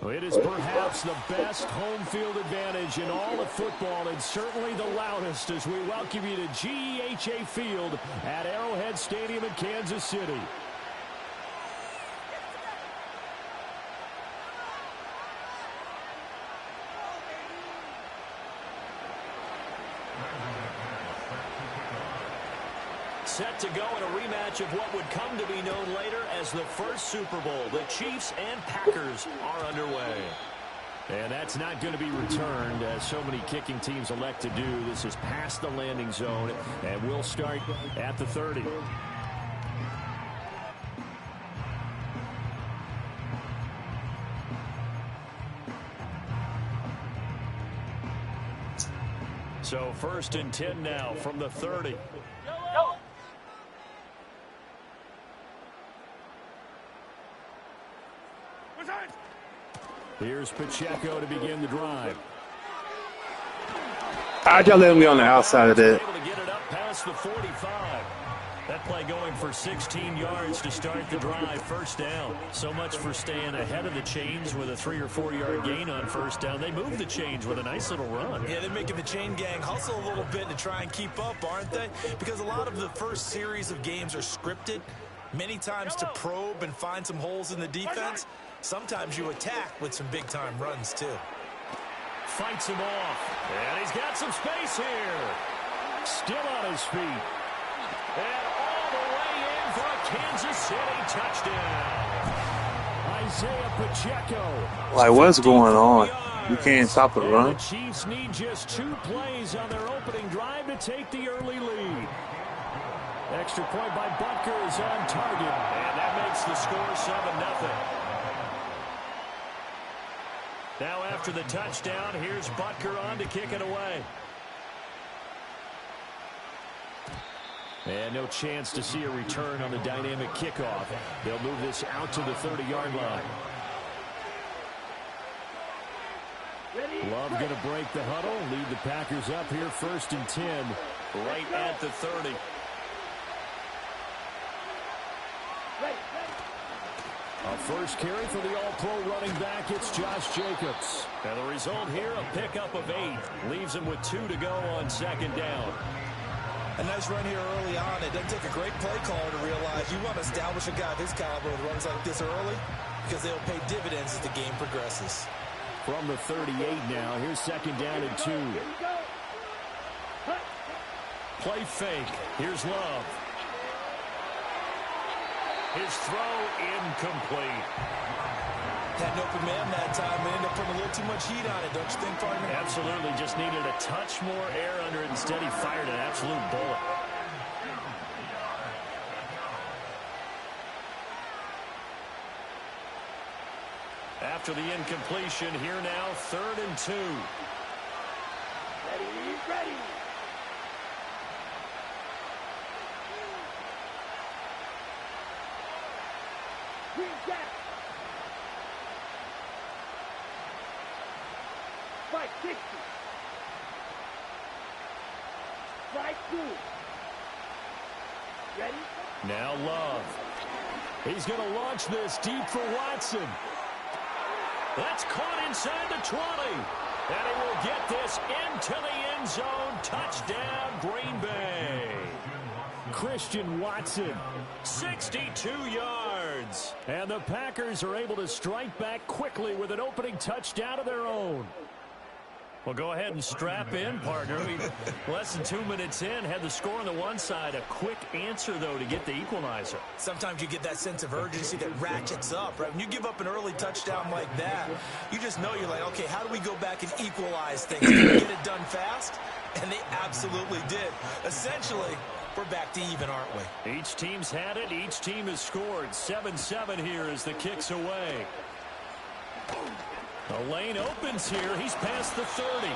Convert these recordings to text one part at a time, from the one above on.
Well, it is perhaps the best home field advantage in all of football, and certainly the loudest as we welcome you to GEHA Field at Arrowhead Stadium in Kansas City. Set to go in a rematch of what would come to be known later as the first Super Bowl. The Chiefs and Packers are underway. And that's not going to be returned, as so many kicking teams elect to do. This is past the landing zone, and we'll start at the 30. So 1st and 10 now from the 30. Here's Pacheco to begin the drive. I just let him get on the outside of that. Able to get it up past the 45. That play going for 16 yards to start the drive. First down. So much for staying ahead of the chains with a 3 or 4 yard gain on first down. They move the chains with a nice little run. Yeah, they're making the chain gang hustle a little bit to try and keep up, aren't they? Because a lot of the first series of games are scripted, many times to probe and find some holes in the defense. Sometimes you attack with some big-time runs, too. Fights him off. And he's got some space here. Still on his feet. And all the way in for a Kansas City touchdown. Isaiah Pacheco. Like, what's going on? You can't stop the run. The Chiefs need just 2 plays on their opening drive to take the early lead. Extra point by Butker is on target. And that makes the score 7-0. Now after the touchdown, here's Butker on to kick it away. And no chance to see a return on the dynamic kickoff. They'll move this out to the 30-yard line. Love going to break the huddle, lead the Packers up here 1st and 10, right at the 30. A first carry for the all-pro running back, it's Josh Jacobs. And the result here, a pickup of 8. Leaves him with 2 to go on 2nd down. A nice run here early on. It doesn't take a great play caller to realize you want to establish a guy of his caliber with runs like this early because they'll pay dividends as the game progresses. From the 38 now, here's 2nd down and 2. Play fake. Here's Love. His throw incomplete. Had an open man that time and ended up putting a little too much heat on it, don't you think, partner? Absolutely. Just needed a touch more air under it. Instead, he fired an absolute bullet. After the incompletion, here now, 3rd and 2. Ready. Strike 60. Strike 2. Ready? Now Love. He's going to launch this deep for Watson. That's caught inside the 20. And he will get this into the end zone. Touchdown, Green Bay. Christian Watson, 62 yards. And the Packers are able to strike back quickly with an opening touchdown of their own. Well, go ahead and strap in, partner. Less than 2 minutes in, had the score on the one side. A quick answer, though, to get the equalizer. Sometimes you get that sense of urgency that ratchets up, right? When you give up an early touchdown like that, you just know you're like, okay, how do we go back and equalize things? Can we get it done fast? And they absolutely did. Essentially, we're back to even, aren't we? Each team's had it. Each team has scored. 7-7 here as the kick's away. The lane opens here. He's past the 30.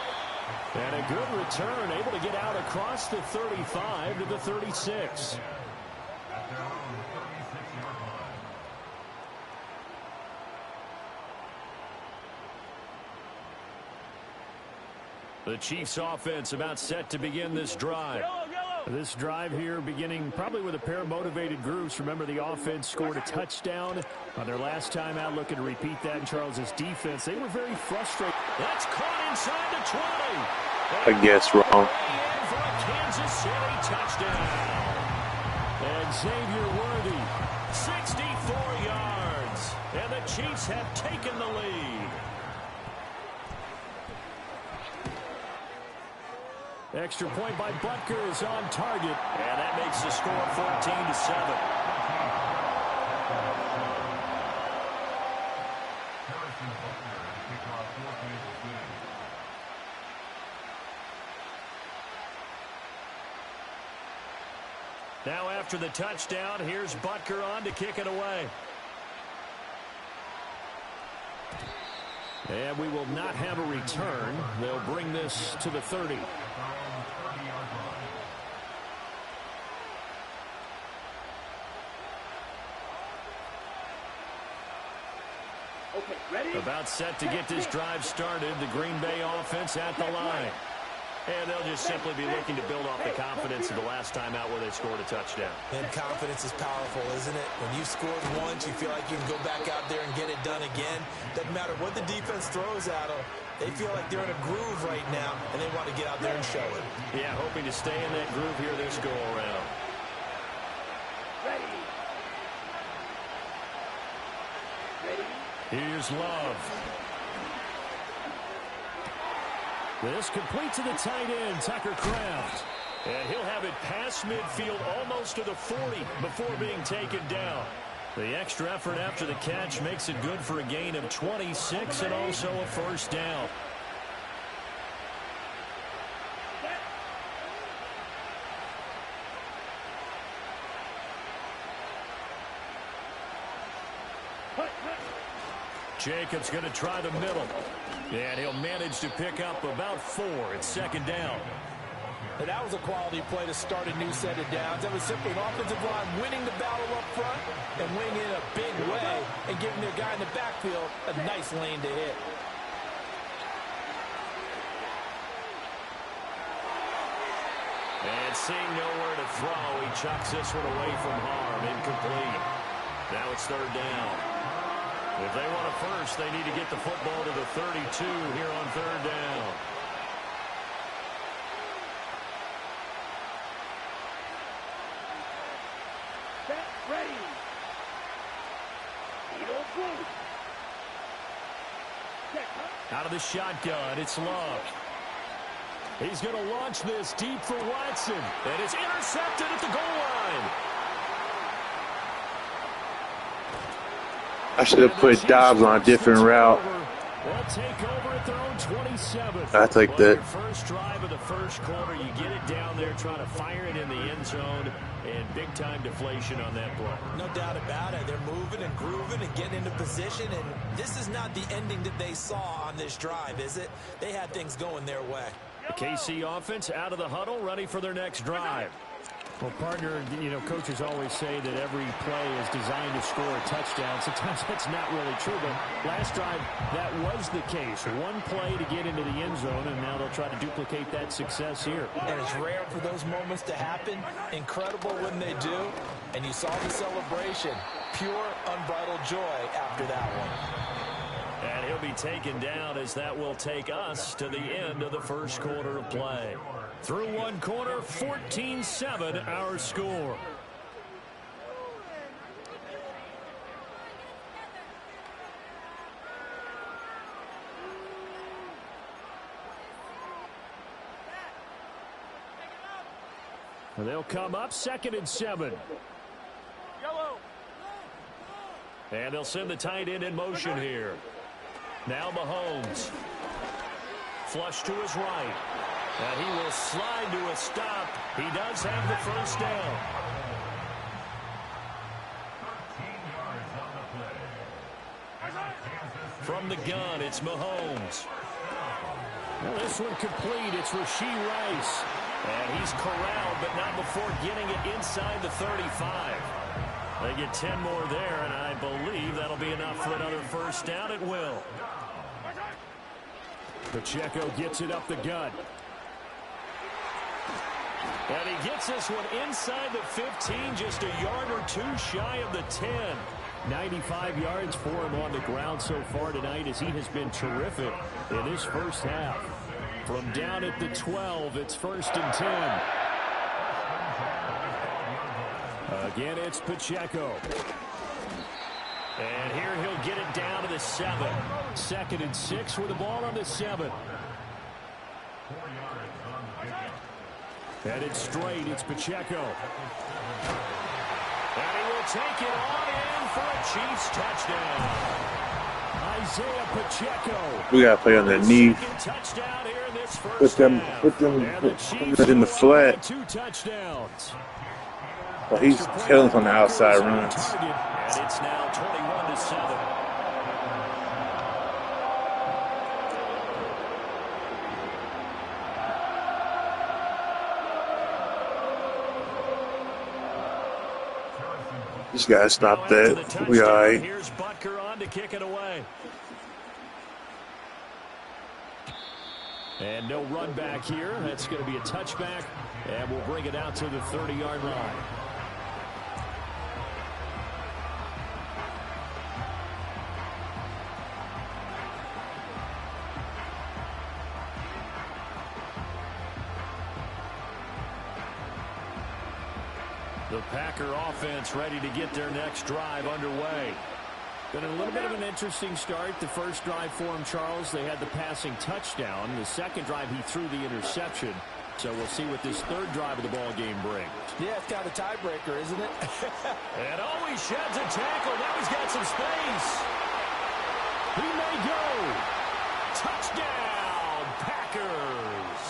And a good return, able to get out across the 35 to the 36. The Chiefs offense about set to begin this drive. This drive here beginning probably with a pair of motivated groups. Remember, the offense scored a touchdown on their last time out, looking to repeat that in Charles's defense. They were very frustrated. That's caught inside the 20. I guess wrong. For a Kansas City touchdown. And Xavier Worthy, 64 yards. And the Chiefs have taken the lead. Extra point by Butker is on target. And that makes the score 14-7. Now after the touchdown, here's Butker on to kick it away. And we will not have a return. They'll bring this to the 30. Okay, ready? About set to get this drive started. The Green Bay offense at the line. And they'll just simply be looking to build off the confidence of the last time out where they scored a touchdown. And confidence is powerful, isn't it? When you've scored once, you feel like you can go back out there and get it done again. Doesn't matter what the defense throws at them. They feel like they're in a groove right now, and they want to get out there and show it. Yeah, hoping to stay in that groove here this go-around. Ready. Ready. Here's Love. This complete to the tight end, Tucker Kraft. And he'll have it past midfield almost to the 40 before being taken down. The extra effort after the catch makes it good for a gain of 26 and also a first down. Jacobs going to try the middle. And he'll manage to pick up about 4. It's second down. And that was a quality play to start a new set of downs. That was simply an offensive line winning the battle up front and winning in a big way and giving their guy in the backfield a nice lane to hit. And seeing nowhere to throw, he chucks this one away from harm. Incomplete. Now it's third down. If they want a first, they need to get the football to the 32 here on third down. Set, ready. Needle blue. Set, huh? Out of the shotgun, it's Love. He's going to launch this deep for Watson. And it's intercepted at the goal line. I should have put Dobbs on a different route. They'll take over at their own 27. I take that. Your first drive of the first quarter, you get it down there, trying to fire it in the end zone, and big-time deflation on that play. No doubt about it. They're moving and grooving and getting into position, and this is not the ending that they saw on this drive, is it? They had things going their way. The KC offense out of the huddle, ready for their next drive. Well, partner, you know, coaches always say that every play is designed to score a touchdown. Sometimes that's not really true, but last drive, that was the case. One play to get into the end zone, and now they'll try to duplicate that success here. And it's rare for those moments to happen. Incredible when they do. And you saw the celebration. Pure, unbridled joy after that one. And he'll be taken down as that will take us to the end of the first quarter of play. Through one quarter, 14-7 our score. They'll come up 2nd and 7. And they'll send the tight end in motion here. Now Mahomes. Flush to his right. And he will slide to a stop. He does have the first down. From the gun, it's Mahomes. Well, this one complete. It's Rashee Rice. And he's corralled, but not before getting it inside the 35. They get 10 more there, and I believe that'll be enough for another first down. It will. Pacheco gets it up the gut. And he gets this one inside the 15, just a yard or two shy of the 10. 95 yards for him on the ground so far tonight as he has been terrific in his first half. From down at the 12, it's 1st and 10. Again, it's Pacheco. And here he'll get it down to the 7. 2nd and 6 with the ball on the 7. And it's straight. It's Pacheco. And he will take it on in for a Chiefs touchdown. Isaiah Pacheco. We got to play underneath. Put them in the flat. 2 touchdowns. But he's killing on the outside runs. And it's now 21-7. Just gotta stop that. We all right. Here's Butker on to kick it away. And no run back here. That's going to be a touchback. And we'll bring it out to the 30-yard line. The Packer offense ready to get their next drive underway. Been a little bit of an interesting start. The first drive for him, Charles, they had the passing touchdown. The second drive, he threw the interception. So we'll see what this third drive of the ball game brings. Yeah, it's kind of a tiebreaker, isn't it? And he sheds a tackle. Now he's got some space. He may go. Touchdown, Packers.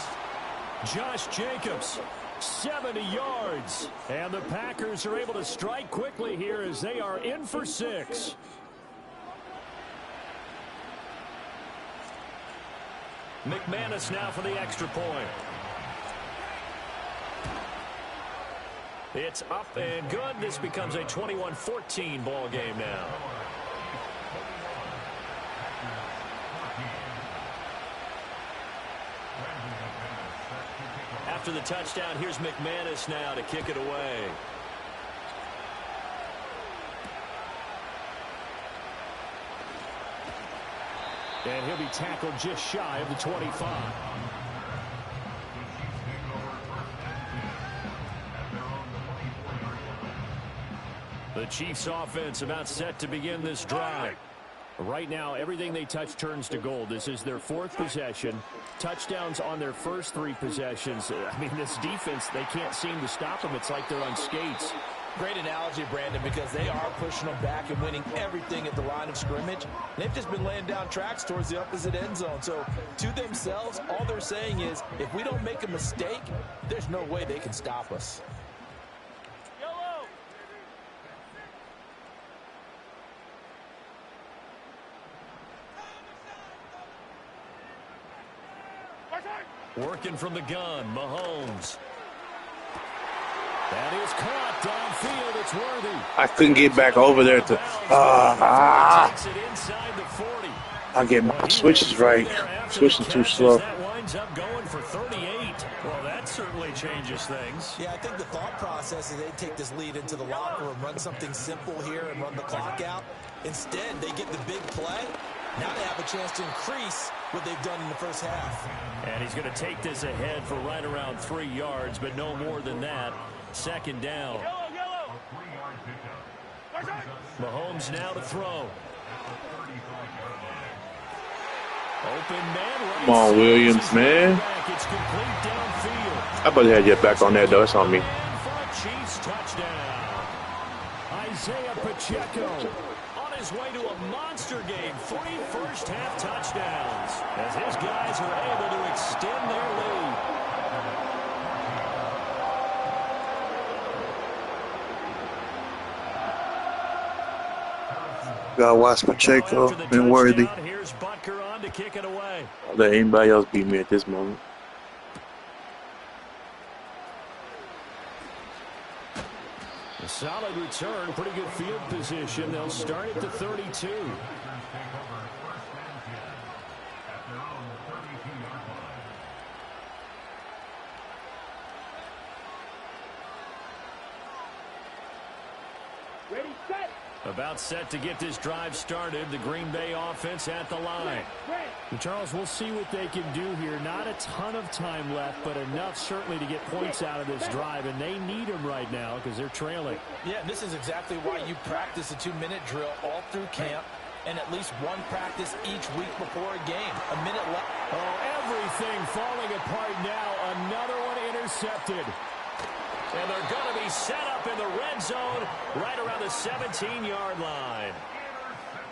Josh Jacobs, 70 yards. And the Packers are able to strike quickly here as they are in for 6. McManus now for the extra point. It's up and good. This becomes a 21-14 ball game now. After the touchdown, here's McManus now to kick it away. And he'll be tackled just shy of the 25. The Chiefs offense about set to begin this drive. Right now, everything they touch turns to gold. This is their 4th possession. Touchdowns on their first 3 possessions. I mean, this defense, they can't seem to stop them. It's like they're on skates. Great analogy, Brandon, because they are pushing them back and winning everything at the line of scrimmage. They've just been laying down tracks towards the opposite end zone. So to themselves, all they're saying is, if we don't make a mistake, there's no way they can stop us. Working from the gun, Mahomes. That is caught downfield. It's Worthy. I couldn't get back over there to. Takes it inside the 40. I get my switches right. Switching too slow. That winds up going for 38. Well, that certainly changes things. Yeah, I think the thought process is they take this lead into the locker room, run something simple here and run the clock out. Instead, they get the big play. Now they have a chance to increase what they've done in the first half. And he's going to take this ahead for right around 3 yards, but no more than that. 2nd down. Mahomes now to throw. Open man right. Come on, Williams, man. It's complete downfield. I better have your back on that, though. It's on me. For a Chiefs touchdown. Isaiah Pacheco on his way to a monster game. 3 first-half touchdowns as his guys are able to extend their lead. Gotta watch Pacheco and Worthy. Here's Butker on to kick it away. I'll let anybody else beat me at this moment. A solid return, pretty good field position. They'll start at the 32. Ready, set. About set to get this drive started. The Green Bay offense at the line. And Charles, we'll see what they can do here. Not a ton of time left, but enough certainly to get points out of this drive, and they need them right now because they're trailing. Yeah, this is exactly why you practice a 2-minute drill all through camp and at least one practice each week before a game. A minute left. Oh, everything falling apart now. Another one intercepted. And they're going to be set up in the red zone right around the 17-yard line.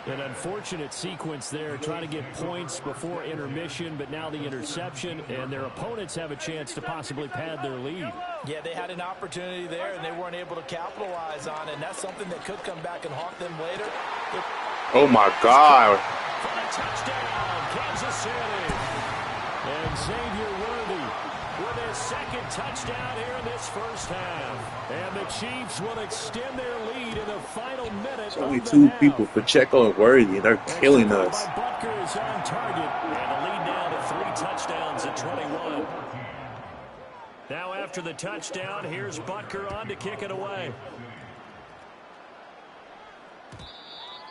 An unfortunate sequence there, trying to get points before intermission, but now the interception, and their opponents have a chance to possibly pad their lead. Yeah, they had an opportunity there, and they weren't able to capitalize on it, and that's something that could come back and haunt them later. Oh, my God. For a touchdown, Kansas City. And Xavier Worthy with his second touchdown here in this first half. And the Chiefs will extend their lead in the final minute. It's only two people, Pacheco and Worthy. They're killing us. Butker is on target. And the lead now to 3 touchdowns at 21. Now after the touchdown, here's Butker on to kick it away.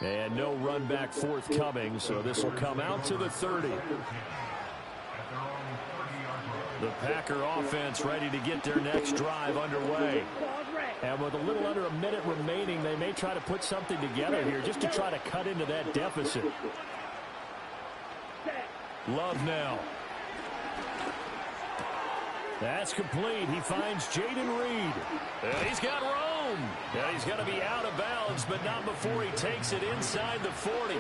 And no run back forthcoming, so this will come out to the 30. The Packer offense ready to get their next drive underway. And with a little under a minute remaining, they may try to put something together here just to try to cut into that deficit. Love now. That's complete. He finds Jaden Reed. And he's got Rome. And he's going to be out of bounds, but not before he takes it inside the 40.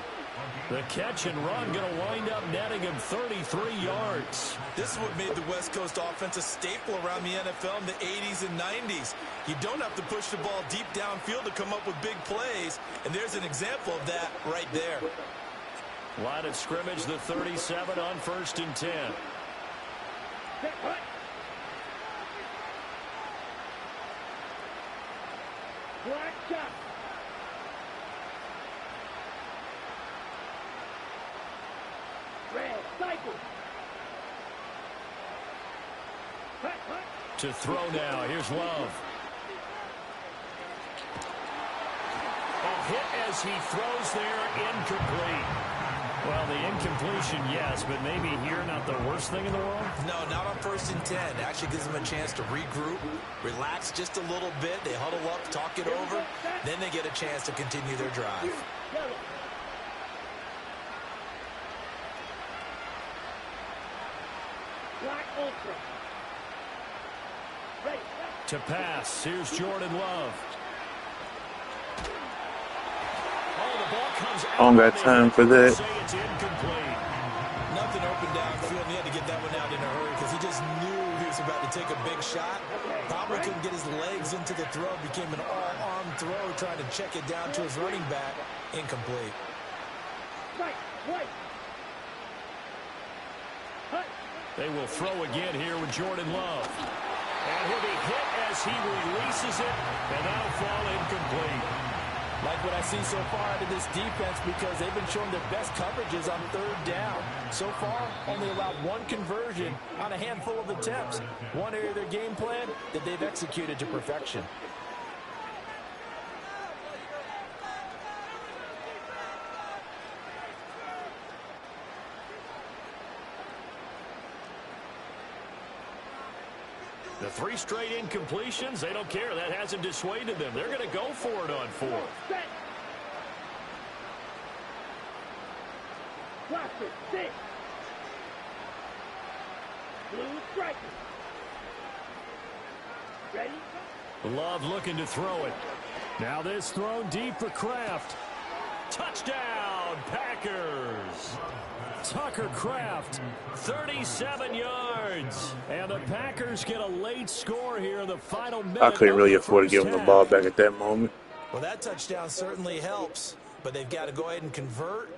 The catch and run going to wind up netting him 33 yards. This is what made the West Coast offense a staple around the NFL in the 80s and 90s. You don't have to push the ball deep downfield to come up with big plays, and there's an example of that right there. Line of scrimmage, the 37 on 1st and 10. Black shot. Red cycle. To throw now. Here's Love. A hit as he throws there, incomplete. Well, the incompletion, yes, but maybe here not the worst thing in the world? No, not on 1st and 10. Actually gives them a chance to regroup, relax just a little bit. They huddle up, talk it over. Then they get a chance to continue their drive. Black ultra. Ready. To pass, here's Jordan Love. Oh, the ball comes out. I don't got time for that. Say it's incomplete. Nothing open downfield, and he had to get that one out in a hurry because he just knew he was about to take a big shot. Probably couldn't get his legs into the throw. Became an all-arm throw, trying to check it down to his running back. Incomplete. Right. Right. They will throw again here with Jordan Love. And he'll be hit as he releases it, and that'll fall incomplete. Like what I see so far out of this defense, because they've been showing their best coverages on 3rd down. So far, only allowed 1 conversion on a handful of attempts. One area of their game plan that they've executed to perfection. The 3 straight incompletions, they don't care. That hasn't dissuaded them. They're going to go for it on 4th. Set. Blaster. 6. Blue striker. Ready. Love looking to throw it. Now this thrown deep for Kraft. Touchdown, Packers. Tucker Kraft, 37 yards. And the Packers get a late score here in the final minute. I couldn't really afford to give him the ball back at that moment. Well, that touchdown certainly helps, but they've got to go ahead and convert,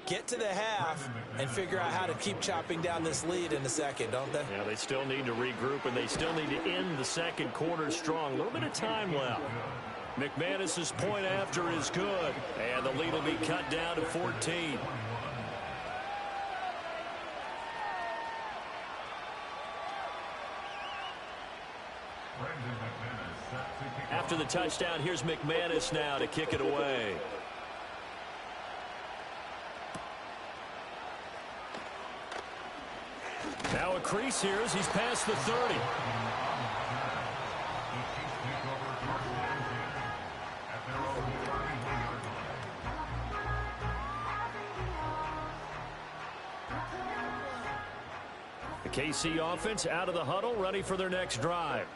get to the half, and figure out how to keep chopping down this lead in the second, don't they? Yeah, they still need to regroup, and they still need to end the second quarter strong. A little bit of time left. McManus's point after is good, and the lead will be cut down to 14. After the touchdown, here's McManus now to kick it away. Now a crease here as he's past the 30. The KC offense out of the huddle, ready for their next drive.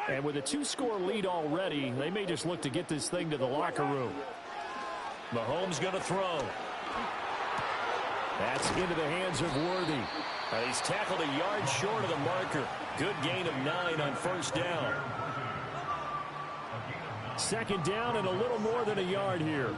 And with a 2-score lead already, they may just look to get this thing to the locker room. Mahomes going to throw. That's into the hands of Worthy. He's tackled a yard short of the marker. Good gain of 9 on first down. Second down and a little more than a yard here.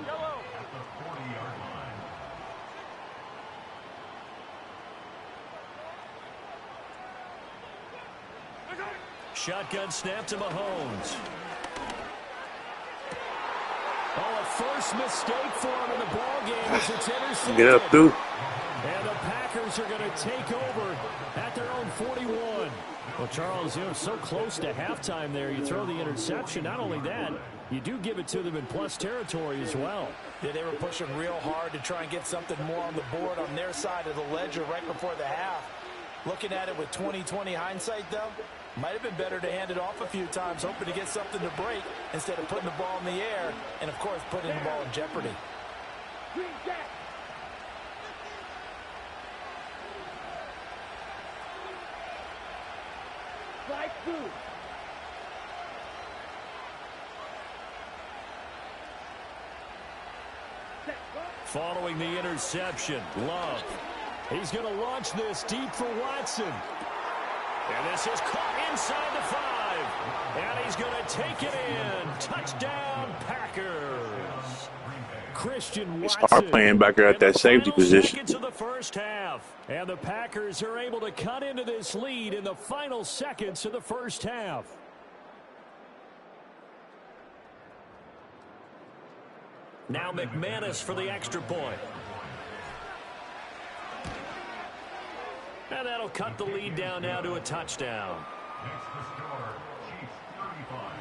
Shotgun snap to Mahomes. Oh, a first mistake for him in the ball game as it's intercepted. Get up, dude. And the Packers are going to take over at their own 41. Well, Charles, so close to halftime there. You throw the interception. Not only that, you do give it to them in plus territory as well. Yeah, they were pushing real hard to try and get something more on the board on their side of the ledger right before the half. Looking at it with 20/20 hindsight, though, might have been better to hand it off a few times, hoping to get something to break instead of putting the ball in the air and, of course, putting the ball in jeopardy. Green Jack. Slide through. Following the interception, Love. He's going to launch this deep for Watson. And this is caught inside the 5. And he's going to take it in. Touchdown, Packers. Christian Watson. Start playing back there at that safety position. Seconds of the first half. And the Packers are able to cut into this lead in the final seconds of the first half. Now McManus for the extra point. And that'll cut the lead down now to a touchdown. Next to score, Chiefs 35,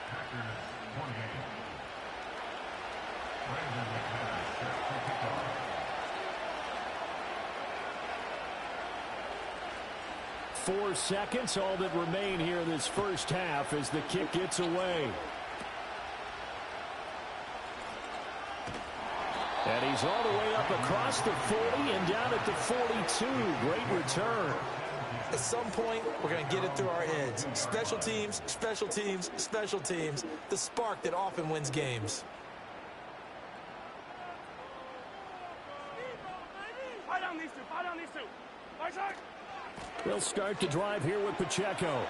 Packers 28. Brandon McManus set for kickoff. 4 seconds, all that remain here in this first half as the kick gets away. And he's all the way up across the 40 and down at the 42. Great return. At some point, we're going to get it through our heads. Special teams, special teams, special teams. The spark that often wins games. Fight on these two. Fight on these two. Fight. They'll start the drive here with Pacheco.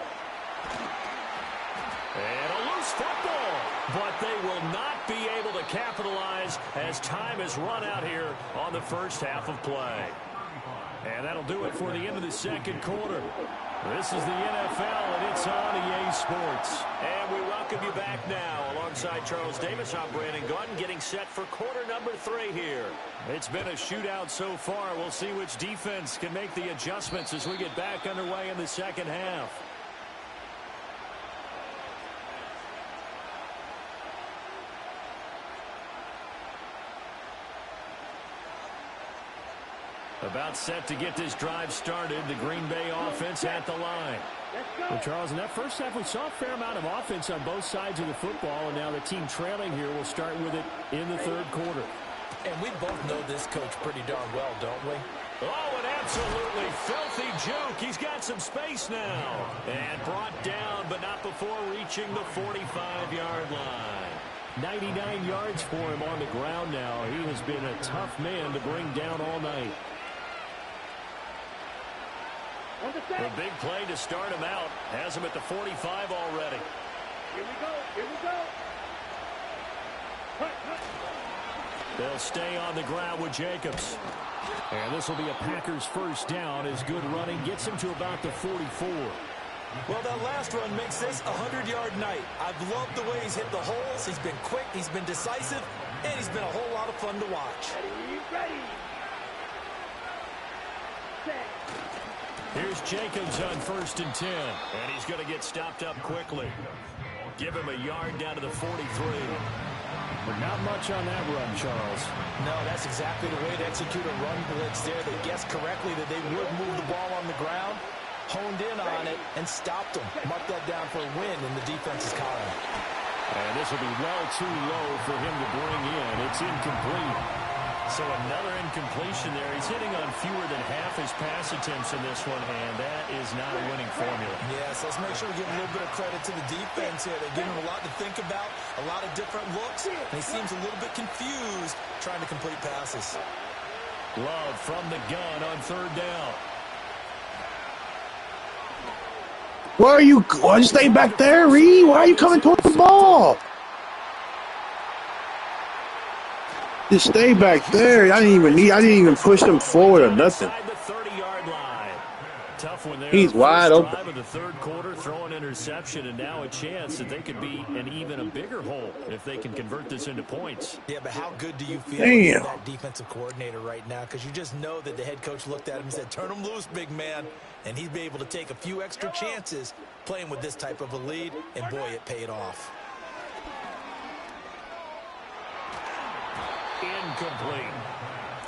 And a loose football. But they will not be able to capitalize as time has run out here on the first half of play. And that'll do it for the end of the second quarter. This is the NFL, and it's on EA Sports. And we welcome you back now. Alongside Charles Davis, I'm Brandon Gunn, getting set for quarter number 3 here. It's been a shootout so far. We'll see which defense can make the adjustments as we get back underway in the second half. About set to get this drive started. The Green Bay offense at the line. Well, Charles, in that first half, we saw a fair amount of offense on both sides of the football, and now the team trailing here will start with it in the third quarter. And we both know this coach pretty darn well, don't we? Oh, an absolutely filthy juke. He's got some space now. And brought down, but not before reaching the 45-yard line. 99 yards for him on the ground now. He has been a tough man to bring down all night. A big play to start him out. Has him at the 45 already. Here we go. Here we go. They'll stay on the ground with Jacobs. And this will be a Packers first down as good running gets him to about the 44. Well, that last run makes this a 100-yard night. I've loved the way he's hit the holes. He's been quick. He's been decisive. And he's been a whole lot of fun to watch. Ready. Set. Here's Jacobs on 1st and 10. And he's going to get stopped up quickly. Give him a yard down to the 43. But not much on that run, Charles. No, that's exactly the way to execute a run blitz there. They guessed correctly that they would move the ball on the ground, honed in on it, and stopped them. Mark that down for a win in the defense's column. And this will be well too low for him to bring in. It's incomplete. So another incompletion there. He's hitting on fewer than half his pass attempts in this one, and that is not a winning formula. Yes, let's make sure we give a little bit of credit to the defense here. They give him a lot to think about, a lot of different looks, and he seems a little bit confused trying to complete passes. Love from the gun on third down. Why are you staying back there, Reed? Why are you coming towards the ball? Just stay back there. I didn't even push them forward or nothing. Tough one there. He's wide open. Drive of the third quarter, throw an interception, and now a chance that they could be in even a bigger hole if they can convert this into points. Yeah, but how good do you feel as that defensive coordinator right now? Because you just know that the head coach looked at him and said, turn him loose, big man. And he'd be able to take a few extra chances playing with this type of a lead, and boy, it paid off. Incomplete.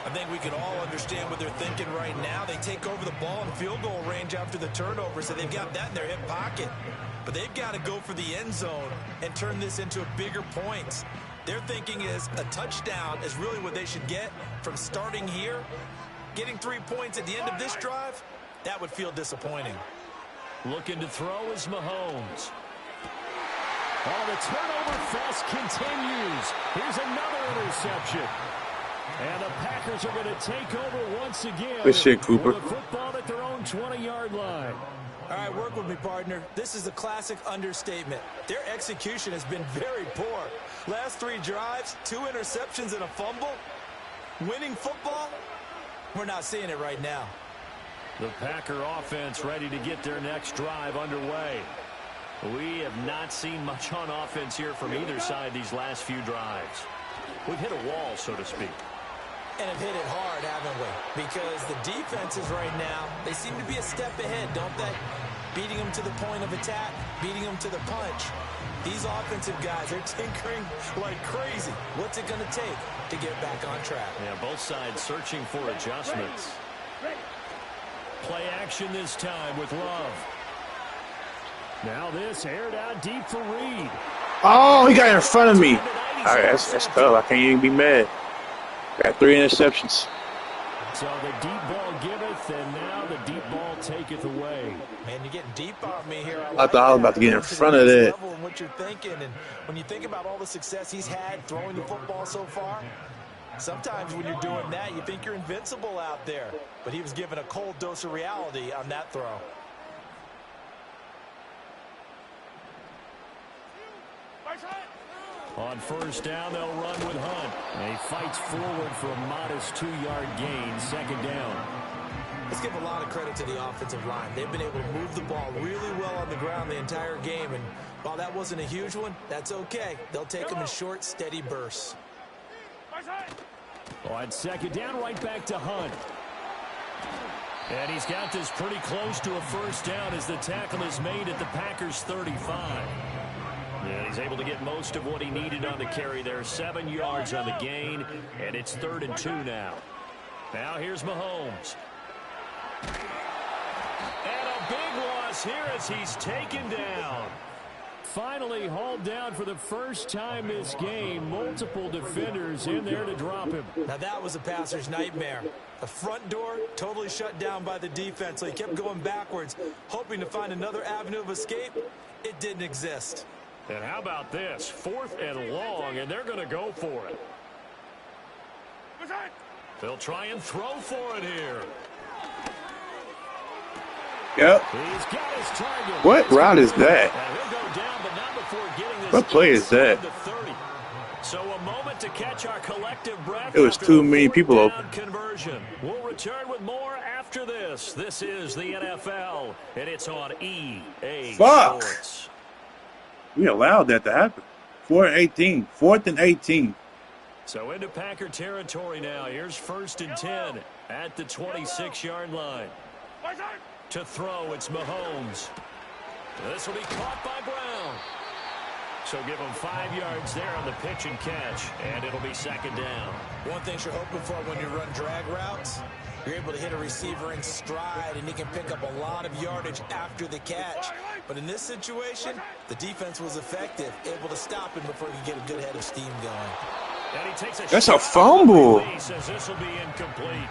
I think we can all understand what they're thinking right now. They take over the ball in field goal range after the turnover, so they've got that in their hip pocket. But they've got to go for the end zone and turn this into a bigger points. Their thinking is a touchdown is really what they should get from starting here. Getting 3 points at the end of this drive, that would feel disappointing. Looking to throw is Mahomes. Oh, the turnover fest continues. Here's another interception. And the Packers are going to take over once again. Good shit, Cooper. With the football at their own 20-yard line. All right, work with me, partner. This is a classic understatement. Their execution has been very poor. Last 3 drives, 2 interceptions and a fumble. Winning football? We're not seeing it right now. The Packer offense ready to get their next drive underway. We have not seen much on offense here from either side these last few drives. We've hit a wall, so to speak. And have hit it hard, haven't we? Because the defenses right now, they seem to be a step ahead, don't they? Beating them to the point of attack, beating them to the punch. These offensive guys are tinkering like crazy. What's it going to take to get back on track? Yeah, both sides searching for adjustments. Play action this time with Love. Now this aired out deep for Reed. Oh, he got in front of me. All right, that's tough. I can't even be mad. Got 3 interceptions. So the deep ball giveth, and now the deep ball taketh away. Man, you're getting deep on me here. I thought I was about to get in front of that. And what you're thinking, and when you think about all the success he's had throwing the football so far, sometimes when you're doing that, you think you're invincible out there. But he was given a cold dose of reality on that throw. On first down, they'll run with Hunt. And he fights forward for a modest 2-yard gain, second down. Let's give a lot of credit to the offensive line. They've been able to move the ball really well on the ground the entire game. And while that wasn't a huge one, that's okay. They'll take them in short, steady bursts. On second down, right back to Hunt. And he's got this pretty close to a first down as the tackle is made at the Packers' 35. Yeah, he's able to get most of what he needed on the carry there. 7 yards on the gain, and it's 3rd and 2 now. Now here's Mahomes. And a big loss here as he's taken down. Finally hauled down for the first time this game. Multiple defenders in there to drop him. Now that was a passer's nightmare. The front door totally shut down by the defense, so he kept going backwards, hoping to find another avenue of escape. It didn't exist. And how about this? 4th and long, and they're going to go for it. They'll try and throw for it here. Yep. He's got his target. What route is that? He'll go down, but not before getting this. What play is that? So a moment to catch our collective breath. It was too many people open. Conversion. We'll return with more after this. This is the NFL, and it's on EA Sports. We allowed that to happen. 4th and 18. 4th and 18. So into Packer territory now. Here's 1st and 10 at the 26-yard line. To throw, it's Mahomes. This will be caught by Brown. So give them 5 yards there on the pitch and catch, and it'll be second down. One thing you're hoping for when you run drag routes, you're able to hit a receiver in stride, and he can pick up a lot of yardage after the catch. But in this situation, the defense was effective, able to stop him before he could get a good head of steam going. And he takes That's a fumble. He says this will be incomplete.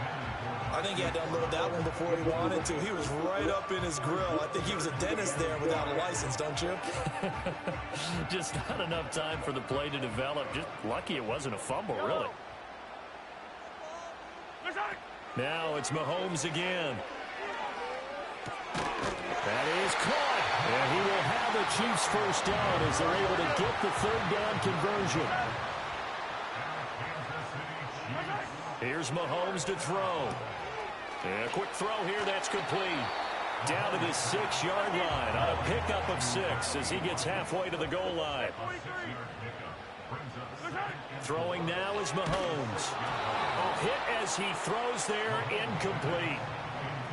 I think he had to unload that one before he wanted to. He was right up in his grill. I think he was a dentist there without a license, don't you? Just not enough time for the play to develop. Just lucky it wasn't a fumble, really. Now it's Mahomes again. That is caught. And he will have the Chiefs first down as they're able to get the third down conversion. Here's Mahomes to throw. And a quick throw here, that's complete. Down to the 6-yard line on a pickup of 6 as he gets halfway to the goal line. Throwing now is Mahomes. A hit as he throws there, incomplete.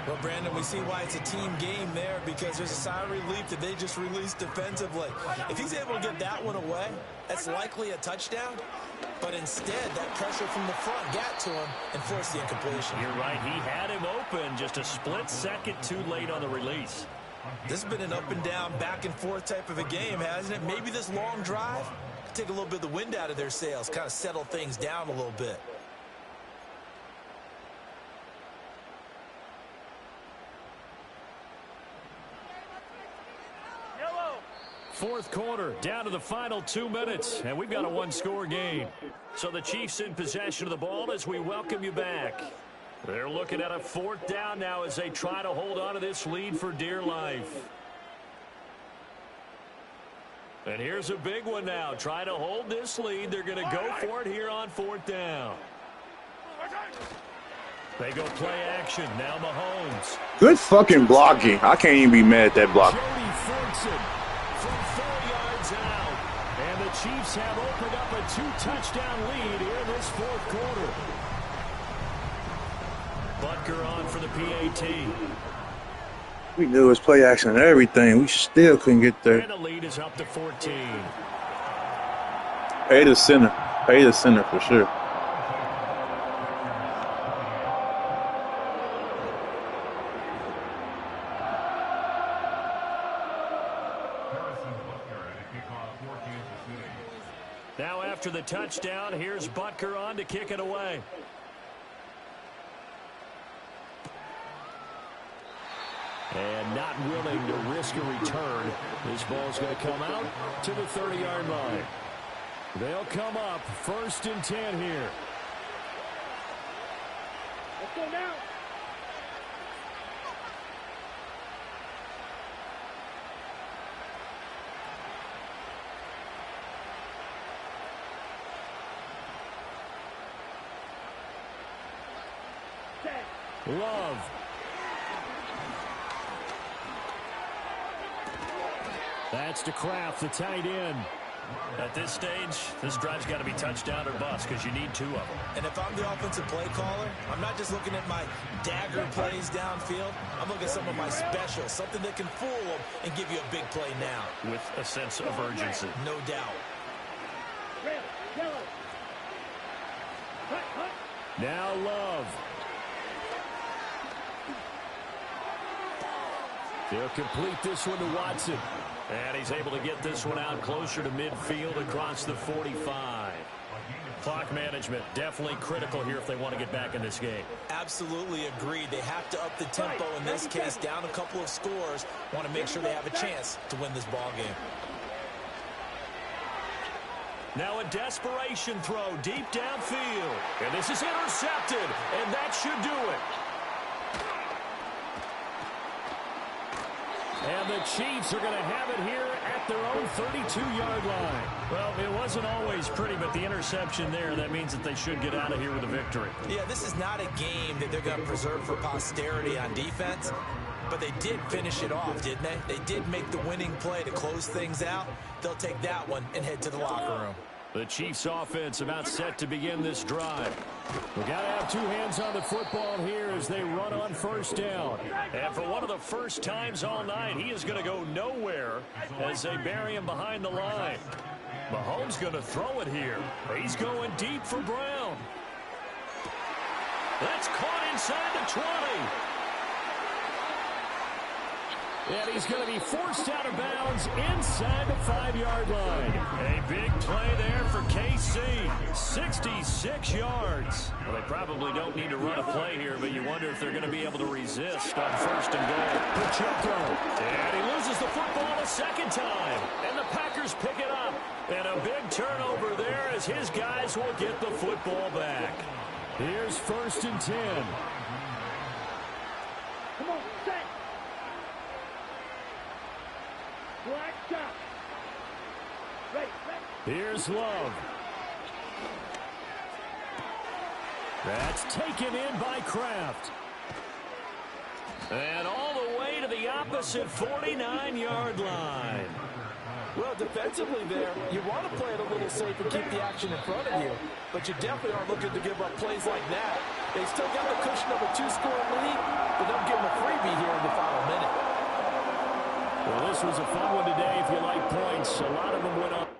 Well, Brandon, we see why it's a team game there, because there's a sigh of relief that they just released defensively. If he's able to get that one away, that's likely a touchdown. But instead, that pressure from the front got to him and forced the incompletion. You're right. He had him open, just a split second too late on the release. This has been an up and down, back and forth type of a game, hasn't it? Maybe this long drive take a little bit of the wind out of their sails, kind of settle things down a little bit. Fourth quarter, down to the final 2 minutes, and we've got a one-score game. So the Chiefs in possession of the ball as we welcome you back. They're looking at a fourth down now as they try to hold on to this lead for dear life. And here's a big one now. Try to hold this lead. They're going to go for it here on fourth down. They go play action. Now Mahomes. Good fucking blocking. I can't even be mad at that block. Jody Ferguson from 4 yards out. And the Chiefs have opened up a 2-touchdown lead here in this fourth quarter. Butker on for the PAT. We knew it was play action and everything. We still couldn't get there. And the lead is up to 14. Pay the center. Pay the center for sure. Now after the touchdown, here's Butker on to kick it away. And not willing to risk a return. This ball's going to come out to the 30-yard line. They'll come up 1st and 10 here. Let's go now. Love. That's to Kraft, the tight end. At this stage, this drive's got to be touchdown or bust because you need 2 of them. And if I'm the offensive play caller, I'm not just looking at my dagger plays downfield. I'm looking at some of my specials, something that can fool them and give you a big play now. With a sense of urgency. No doubt. Now Love. They'll complete this one to Watson. And he's able to get this one out closer to midfield across the 45. Clock management definitely critical here if they want to get back in this game. Absolutely agreed. They have to up the tempo in this case, down a couple of scores. Want to make sure they have a chance to win this ball game. Now a desperation throw deep downfield. And this is intercepted. And that should do it. And the Chiefs are going to have it here at their own 32-yard line. Well, it wasn't always pretty, but the interception there, that means that they should get out of here with a victory. Yeah, this is not a game that they're going to preserve for posterity on defense, but they did finish it off, didn't they? They did make the winning play to close things out. They'll take that one and head to the locker room. The Chiefs offense about set to begin this drive. We got to have two hands on the football here as they run on first down. And for one of the first times all night, he is going to go nowhere as they bury him behind the line. Mahomes going to throw it here. He's going deep for Brown. That's caught inside the 20. And he's going to be forced out of bounds inside the 5-yard line. A big play there for KC. 66 yards. Well, they probably don't need to run a play here, but you wonder if they're going to be able to resist on first and goal. Pacheco. And he loses the football a second time. And the Packers pick it up. And a big turnover there as his guys will get the football back. Here's first and 10. Come on, set. Black shot. Right. Here's Love. That's taken in by Kraft. And all the way to the opposite 49-yard line. Well, defensively there, you want to play it a little safe and keep the action in front of you, but you definitely aren't looking to give up plays like that. They still got the cushion of a 2-score lead, but don't give them a freebie here in the final minute. Well, this was a fun one today if you like points. A lot of them went up.